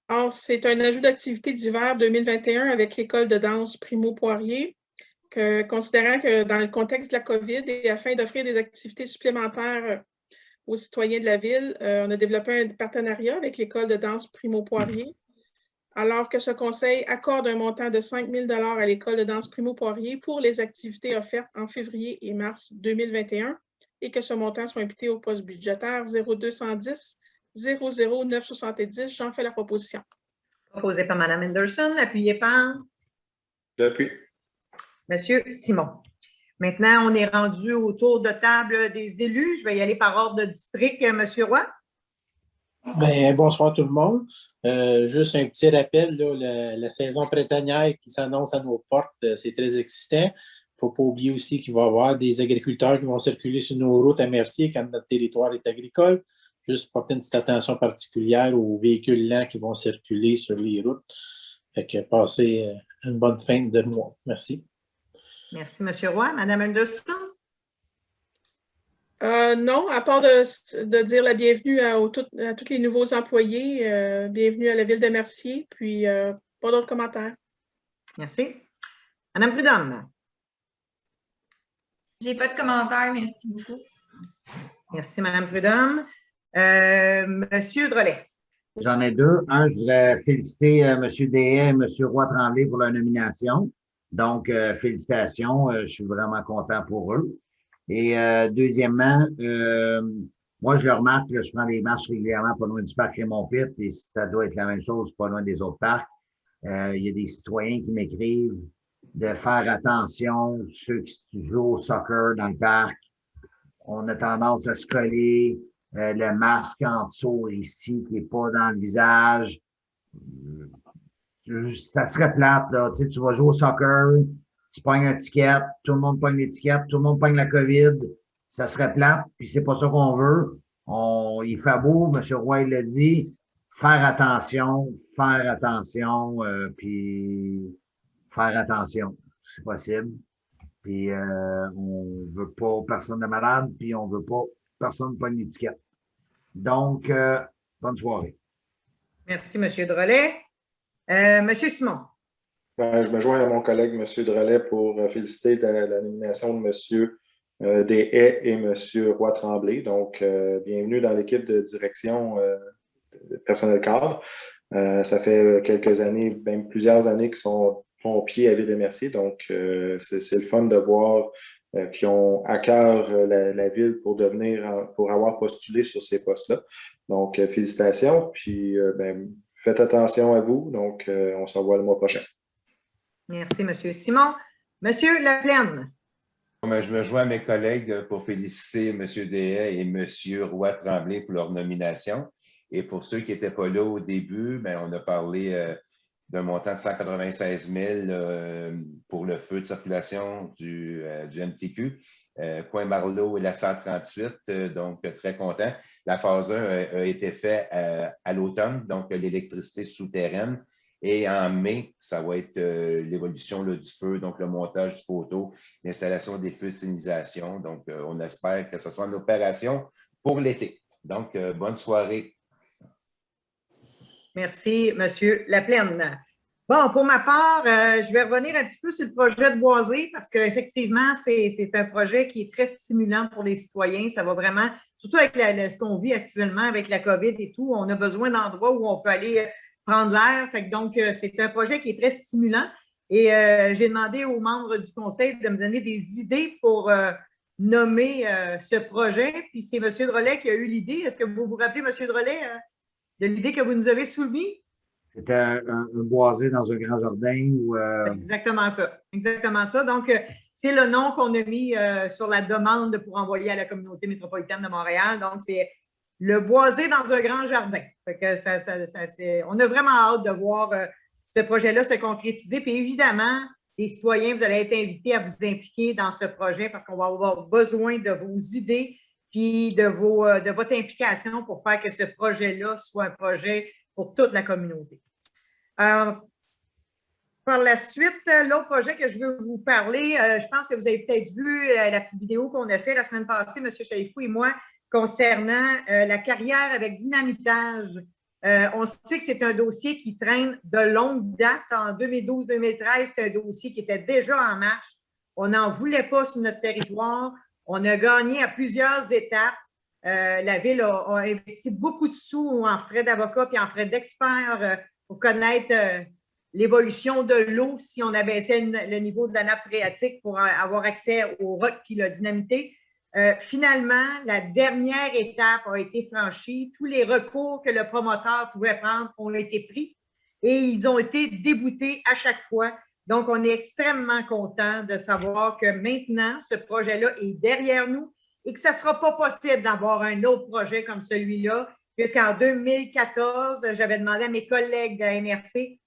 Alors, c'est un ajout d'activité d'hiver 2021 avec l'école de danse Primo Poirier. Considérant que dans le contexte de la COVID et afin d'offrir des activités supplémentaires aux citoyens de la Ville, on a développé un partenariat avec l'école de danse Primo Poirier. Alors que ce conseil accorde un montant de 5 000 $ à l'école de danse Primo Poirier pour les activités offertes en février et mars 2021 et que ce montant soit imputé au poste budgétaire 0210 00 970. J'en fais la proposition. Proposé par Mme Anderson, appuyé par? J'appuie. Monsieur Simon. Maintenant, on est rendu au tour de table des élus. Je vais y aller par ordre de district. Monsieur Roy? Bien, bonsoir tout le monde. Juste un petit rappel, là, la saison printanière qui s'annonce à nos portes, c'est très excitant. Il ne faut pas oublier aussi qu'il va y avoir des agriculteurs qui vont circuler sur nos routes à Mercier quand notre territoire est agricole. juste porter une petite attention particulière aux véhicules lents qui vont circuler sur les routes. Fait que passez une bonne fin de mois. Merci. Merci, M. Roy. Mme Anderson? Non, à part de dire la bienvenue à tous les nouveaux employés, bienvenue à la Ville de Mercier, puis pas d'autres commentaires. Merci. Mme Prudhomme? J'ai pas de commentaires, merci beaucoup. Merci, Mme Prudhomme. Monsieur Drolet? J'en ai deux. Un, je voudrais féliciter M. Deshaies et M. Roy-Tremblay pour leur nomination. Donc, félicitations. Je suis vraiment content pour eux. Et deuxièmement, moi, je le remarque, là, je prends des marches régulièrement pas loin du parc Raymond-Pitt et ça doit être la même chose pas loin des autres parcs. Il y a des citoyens qui m'écrivent de faire attention, ceux qui jouent au soccer dans le parc. On a tendance à se coller, le masque en dessous ici qui n'est pas dans le visage. Ça serait plate, là. Tu sais, tu vas jouer au soccer, tu pognes un ticket, tout le monde pogne l'étiquette, tout le monde pogne la COVID. Ça serait plate, puis c'est pas ça qu'on veut. Il fait beau, M. Roy l'a dit. Faire attention, puis faire attention, c'est possible. Puis on veut pas personne de malade, puis on veut pas personne pogne l'étiquette. Donc, bonne soirée. Merci, M. Drolet. M. Simon? Je me joins à mon collègue, M. Drolet, pour féliciter la nomination de M. Deshaies et M. Roy-Tremblay. Donc, bienvenue dans l'équipe de direction personnel cadre. Ça fait quelques années, même plusieurs années, qu'ils sont pompiers à Ville de Mercier. Donc, c'est le fun de voir qu'ils ont à cœur la ville pour avoir postulé sur ces postes-là. Donc, félicitations. Puis, faites attention à vous. Donc, on se revoit le mois prochain. Merci, M. Simon. M. Laplaine? Je me joins à mes collègues pour féliciter M. Deshaies et M. Roy-Tremblay pour leur nomination. Et pour ceux qui n'étaient pas là au début, on a parlé d'un montant de 196 000 pour le feu de circulation du MTQ, coin Marleau et la 138, donc très content. La phase 1 a été faite à l'automne, donc l'électricité souterraine. Et en mai, ça va être l'évolution du feu, donc le montage du poteau, l'installation des feux de signalisation. Donc, on espère que ce soit une opération pour l'été. Donc, bonne soirée. Merci, M. Laplaine. Bon, pour ma part, je vais revenir un petit peu sur le projet de Boisé parce qu'effectivement, c'est un projet qui est très stimulant pour les citoyens. Ça va vraiment, surtout avec ce qu'on vit actuellement avec la COVID et tout, on a besoin d'endroits où on peut aller prendre l'air. Donc, c'est un projet qui est très stimulant. Et j'ai demandé aux membres du conseil de me donner des idées pour nommer ce projet. Puis c'est M. Drolet qui a eu l'idée. Est-ce que vous vous rappelez, M. Drolet, de l'idée que vous nous avez soumise? C'était un boisé dans un grand jardin ou Exactement ça. Exactement ça. Donc, c'est le nom qu'on a mis sur la demande pour envoyer à la communauté métropolitaine de Montréal. Donc, c'est le boisé dans un grand jardin. Fait que on a vraiment hâte de voir ce projet-là se concrétiser. Puis évidemment, les citoyens, vous allez être invités à vous impliquer dans ce projet parce qu'on va avoir besoin de vos idées puis de votre implication pour faire que ce projet-là soit un projet pour toute la communauté. Par la suite, l'autre projet que je veux vous parler, je pense que vous avez peut-être vu la petite vidéo qu'on a fait la semaine passée, M. Chaifou et moi, concernant la carrière avec dynamitage. On sait que c'est un dossier qui traîne de longue date. En 2012-2013, c'était un dossier qui était déjà en marche. On n'en voulait pas sur notre territoire. On a gagné à plusieurs étapes. La Ville a investi beaucoup de sous en frais d'avocat et en frais d'experts pour connaître l'évolution de l'eau si on abaissait le niveau de la nappe phréatique pour avoir accès au roc qui l'a dynamité. Finalement, la dernière étape a été franchie. Tous les recours que le promoteur pouvait prendre ont été pris et ils ont été déboutés à chaque fois. Donc, on est extrêmement content de savoir que maintenant, ce projet-là est derrière nous et que ça ne sera pas possible d'avoir un autre projet comme celui-là, puisqu'en 2014, j'avais demandé à mes collègues de la MRC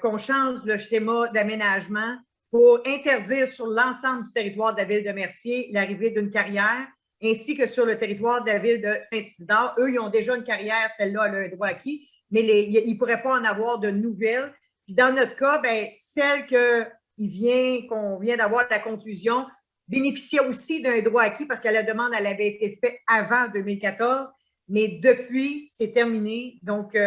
qu'on change le schéma d'aménagement pour interdire sur l'ensemble du territoire de la Ville de Mercier l'arrivée d'une carrière. ainsi que sur le territoire de la ville de Saint-Isidore. Eux, ils ont déjà une carrière, celle-là, elle a un droit acquis, mais ils ne pourraient pas en avoir de nouvelles. Puis dans notre cas, bien, celle qu'on vient d'avoir la conclusion bénéficiait aussi d'un droit acquis parce que la demande, elle avait été faite avant 2014, mais depuis, c'est terminé. Donc,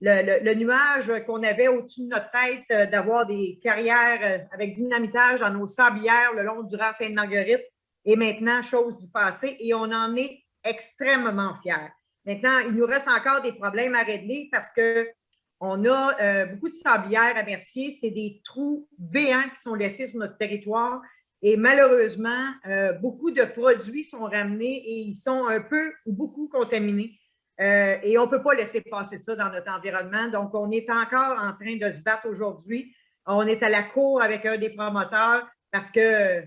le nuage qu'on avait au-dessus de notre tête d'avoir des carrières avec dynamitage dans nos sablières le long du rang Sainte-Marguerite est maintenant chose du passé et on en est extrêmement fiers. Maintenant, il nous reste encore des problèmes à régler parce qu'on a beaucoup de sablières à Mercier. C'est des trous béants qui sont laissés sur notre territoire et malheureusement, beaucoup de produits sont ramenés et ils sont un peu ou beaucoup contaminés. Et on ne peut pas laisser passer ça dans notre environnement. Donc, on est encore en train de se battre aujourd'hui. On est à la cour avec un des promoteurs parce que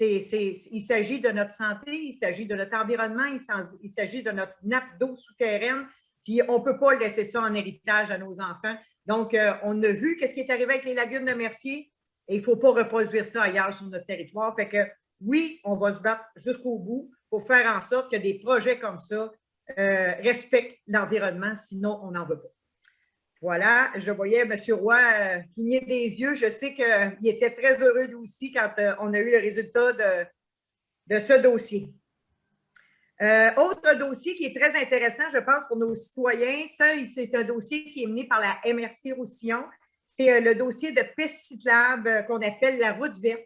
il s'agit de notre santé, il s'agit de notre environnement, il s'agit de notre nappe d'eau souterraine. Puis, on ne peut pas laisser ça en héritage à nos enfants. Donc, on a vu ce qui est arrivé avec les lagunes de Mercier et il ne faut pas reproduire ça ailleurs sur notre territoire. Fait que oui, on va se battre jusqu'au bout pour faire en sorte que des projets comme ça respectent l'environnement, sinon on n'en veut pas. Voilà, je voyais M. Roy cligner des yeux. Je sais qu'il était très heureux lui aussi quand on a eu le résultat de ce dossier. Autre dossier qui est très intéressant, je pense, pour nos citoyens, ça, c'est un dossier qui est mené par la MRC Roussillon. C'est le dossier de piste cyclable qu'on appelle la route verte,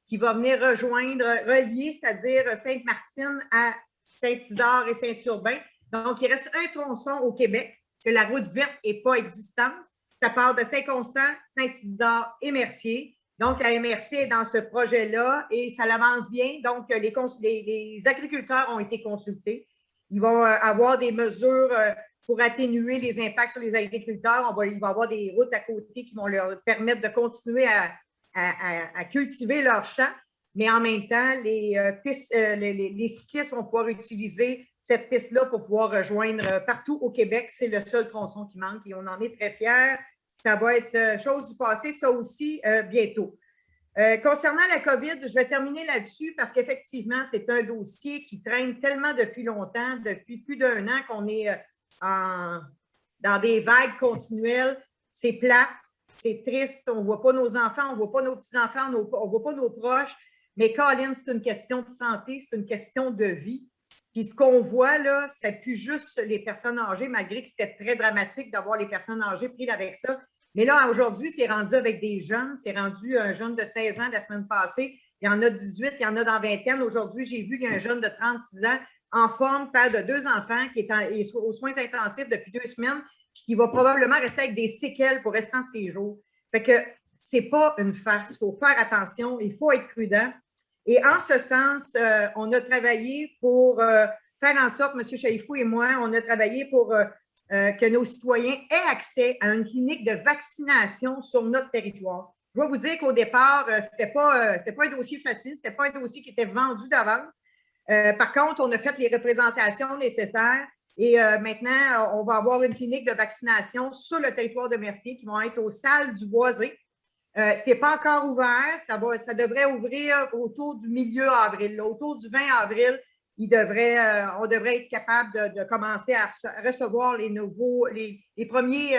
qui va venir relier, c'est-à-dire Sainte-Martine à Saint-Isidore et Saint-Urbain. Donc, il reste un tronçon au Québec que la route verte n'est pas existante. Ça part de Saint-Constant, Saint-Isidore et Mercier. Donc, la MRC est dans ce projet-là et ça l'avance bien. Donc, les agriculteurs ont été consultés. Ils vont avoir des mesures pour atténuer les impacts sur les agriculteurs. Il va y avoir des routes à côté qui vont leur permettre de continuer à cultiver leurs champs. Mais en même temps, les cyclistes vont pouvoir utiliser cette piste-là pour pouvoir rejoindre partout au Québec. C'est le seul tronçon qui manque et on en est très fiers. Ça va être chose du passé, ça aussi, bientôt. Concernant la COVID, je vais terminer là-dessus parce qu'effectivement, c'est un dossier qui traîne tellement depuis longtemps, depuis plus d'1 an qu'on est dans des vagues continuelles. C'est plate, c'est triste, on ne voit pas nos enfants, on ne voit pas nos petits-enfants, on ne voit pas nos proches. Mais Colin, c'est une question de santé, c'est une question de vie. Puis ce qu'on voit là, c'est plus juste les personnes âgées, malgré que c'était très dramatique d'avoir les personnes âgées prises avec ça. Mais là, aujourd'hui, c'est rendu avec des jeunes. C'est rendu un jeune de 16 ans la semaine passée. Il y en a 18, il y en a dans vingtaine. Aujourd'hui, j'ai vu qu'il y a un jeune de 36 ans en forme, père de 2 enfants, qui est aux soins intensifs depuis 2 semaines, puis qui va probablement rester avec des séquelles pour le restant de ses jours. Fait que c'est pas une farce. Il faut faire attention, il faut être prudent. Et en ce sens, on a travaillé pour faire en sorte, M. Chaifou et moi, on a travaillé pour que nos citoyens aient accès à une clinique de vaccination sur notre territoire. Je dois vous dire qu'au départ, ce n'était pas un dossier facile, ce n'était pas un dossier qui était vendu d'avance. Par contre, on a fait les représentations nécessaires et maintenant, on va avoir une clinique de vaccination sur le territoire de Mercier qui vont être aux salles du Boisé. Ce n'est pas encore ouvert, ça devrait ouvrir autour du milieu avril. Là, autour du 20 avril, on devrait être capable de commencer à recevoir les premiers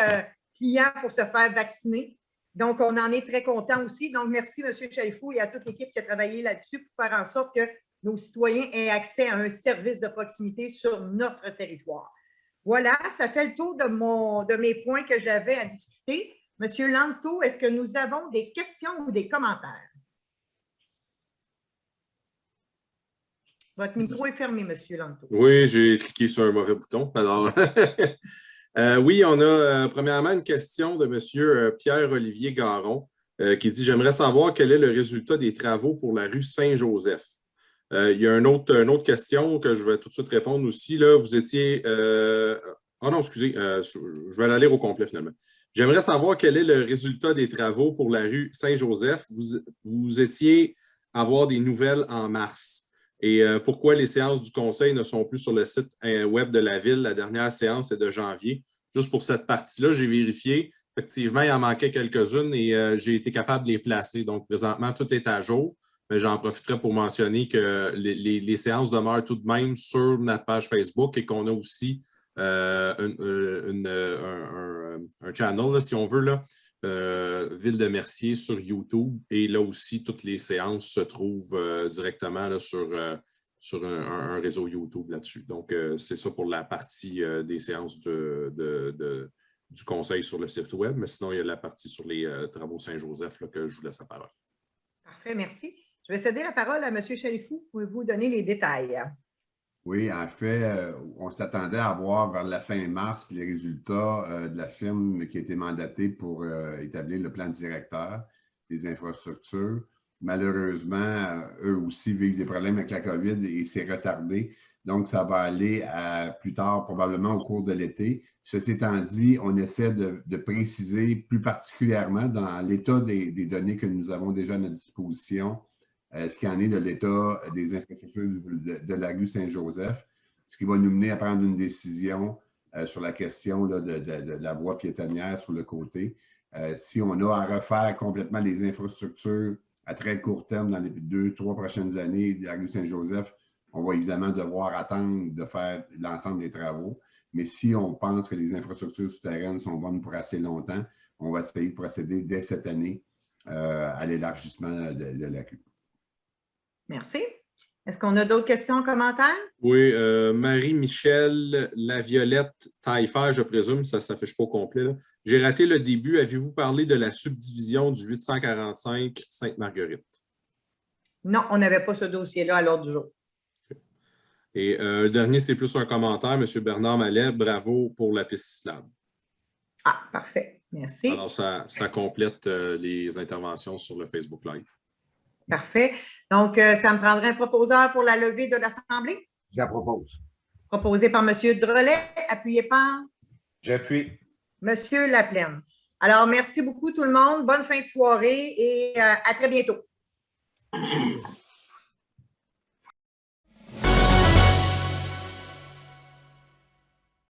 clients pour se faire vacciner. Donc, on en est très content aussi. Donc, merci M. Chaifou et à toute l'équipe qui a travaillé là-dessus pour faire en sorte que nos citoyens aient accès à un service de proximité sur notre territoire. Voilà, ça fait le tour de mes points que j'avais à discuter. Monsieur Lanto, est-ce que nous avons des questions ou des commentaires? Votre micro est fermé, Monsieur Lanto. Oui, j'ai cliqué sur un mauvais bouton. Alors, oui, on a premièrement une question de Monsieur Pierre-Olivier Garon qui dit « J'aimerais savoir quel est le résultat des travaux pour la rue Saint-Joseph. » Il y a une autre question que je vais tout de suite répondre aussi. Là, vous étiez… oh non, excusez, je vais la lire au complet finalement. J'aimerais savoir quel est le résultat des travaux pour la rue Saint-Joseph. Vous étiez à avoir des nouvelles en mars. Et pourquoi les séances du conseil ne sont plus sur le site web de la ville? La dernière séance est de janvier. Juste pour cette partie-là, j'ai vérifié. Effectivement, il en manquait quelques-unes et j'ai été capable de les placer. Donc, présentement, tout est à jour. mais j'en profiterai pour mentionner que les séances demeurent tout de même sur notre page Facebook et qu'on a aussi un channel, là, si on veut, là, Ville de Mercier sur YouTube. Et là aussi, toutes les séances se trouvent directement là, sur un réseau YouTube là-dessus. Donc, c'est ça pour la partie des séances du conseil sur le site web, mais sinon, il y a la partie sur les travaux Saint-Joseph là, que je vous laisse la parole. Parfait, merci. Je vais céder la parole à M. Chalifou. Pouvez-vous donner les détails? Oui, en fait, on s'attendait à voir vers la fin mars les résultats de la firme qui a été mandatée pour établir le plan directeur des infrastructures. Malheureusement, eux aussi vivent des problèmes avec la COVID et c'est retardé. Donc, ça va aller à plus tard, probablement au cours de l'été. Ceci étant dit, on essaie de préciser plus particulièrement dans l'état des données que nous avons déjà à notre disposition, ce qui en est de l'état des infrastructures de la rue Saint-Joseph, ce qui va nous mener à prendre une décision sur la question là, de la voie piétonnière sur le côté. Si on a à refaire complètement les infrastructures à très court terme dans les 2-3 prochaines années de la rue Saint-Joseph, on va évidemment devoir attendre de faire l'ensemble des travaux. Mais si on pense que les infrastructures souterraines sont bonnes pour assez longtemps, on va essayer de procéder dès cette année à l'élargissement de la rue. Merci. Est-ce qu'on a d'autres questions, commentaires? Oui, Marie-Michel Laviolette Taillefer, je présume, ça ne s'affiche pas au complet. J'ai raté le début. Avez-vous parlé de la subdivision du 845 Sainte-Marguerite? Non, on n'avait pas ce dossier-là à l'ordre du jour. Et le dernier, c'est plus un commentaire. M. Bernard Mallet, bravo pour la piste cyclable. Ah, parfait. Merci. Alors, ça complète les interventions sur le Facebook Live. Parfait. Donc, ça me prendrait un proposeur pour la levée de l'Assemblée? Je la propose. Proposé par M. Drolet, appuyé par J'appuie. M. Laplaine. Alors, merci beaucoup tout le monde. Bonne fin de soirée et à très bientôt.